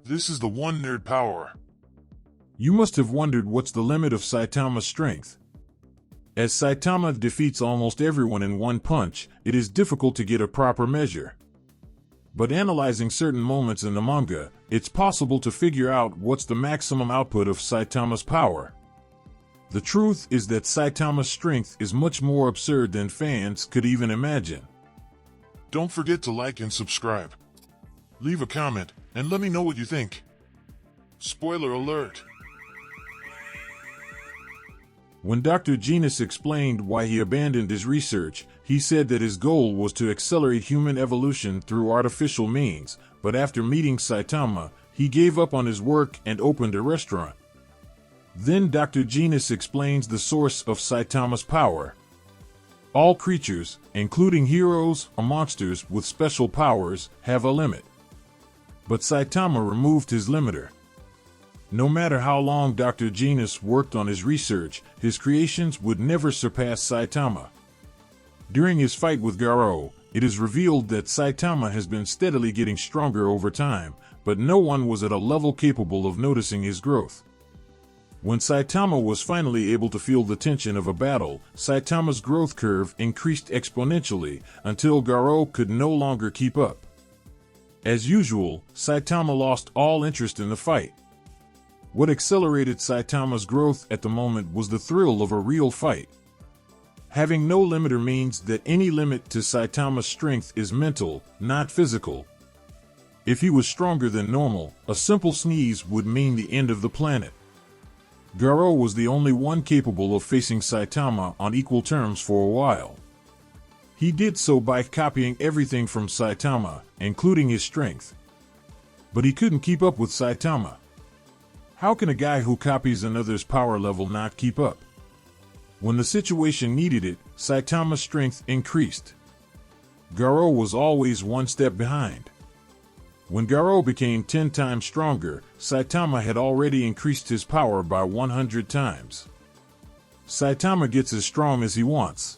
This is the one nerd power. You must have wondered what's the limit of Saitama's strength. As Saitama defeats almost everyone in one punch, it is difficult to get a proper measure. But analyzing certain moments in the manga, it's possible to figure out what's the maximum output of Saitama's power. The truth is that Saitama's strength is much more absurd than fans could even imagine. Don't forget to like and subscribe. Leave a comment and let me know what you think. Spoiler alert. When Dr. Genus explained why he abandoned his research, he said that his goal was to accelerate human evolution through artificial means, but after meeting Saitama, he gave up on his work and opened a restaurant. Then Dr. Genus explains the source of Saitama's power. All creatures, including heroes or monsters with special powers, have a limit. But Saitama removed his limiter. No matter how long Dr. Genus worked on his research, his creations would never surpass Saitama. During his fight with Garou, it is revealed that Saitama has been steadily getting stronger over time, but no one was at a level capable of noticing his growth. When Saitama was finally able to feel the tension of a battle, Saitama's growth curve increased exponentially until Garou could no longer keep up. As usual, Saitama lost all interest in the fight. What accelerated Saitama's growth at the moment was the thrill of a real fight. Having no limiter means that any limit to Saitama's strength is mental, not physical. If he was stronger than normal, a simple sneeze would mean the end of the planet. Garou was the only one capable of facing Saitama on equal terms for a while. He did so by copying everything from Saitama, including his strength. But he couldn't keep up with Saitama. How can a guy who copies another's power level not keep up? When the situation needed it, Saitama's strength increased. Garou was always one step behind. When Garou became 10 times stronger, Saitama had already increased his power by 100 times. Saitama gets as strong as he wants.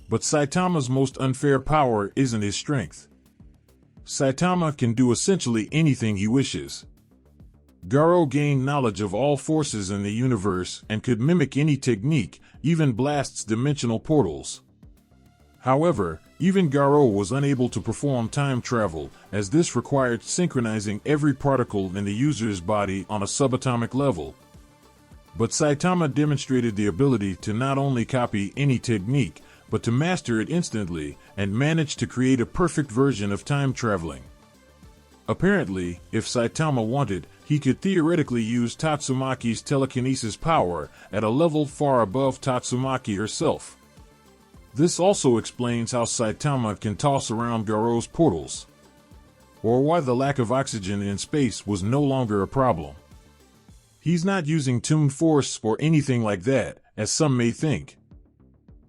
But Saitama's most unfair power isn't his strength. Saitama can do essentially anything he wishes. Garou gained knowledge of all forces in the universe and could mimic any technique, even blasts dimensional portals. However, even Garou was unable to perform time travel, as this required synchronizing every particle in the user's body on a subatomic level. But Saitama demonstrated the ability to not only copy any technique, but to master it instantly and managed to create a perfect version of time traveling. Apparently, if Saitama wanted, he could theoretically use Tatsumaki's telekinesis power at a level far above Tatsumaki herself. This also explains how Saitama can toss around Garou's portals, or why the lack of oxygen in space was no longer a problem. He's not using Toon Force or anything like that, as some may think.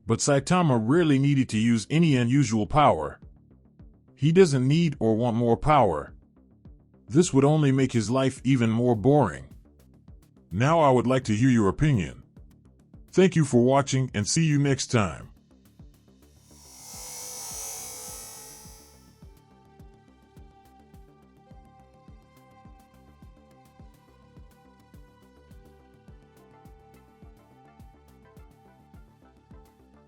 But Saitama rarely needed to use any unusual power. He doesn't need or want more power. This would only make his life even more boring. Now I would like to hear your opinion. Thank you for watching and see you next time.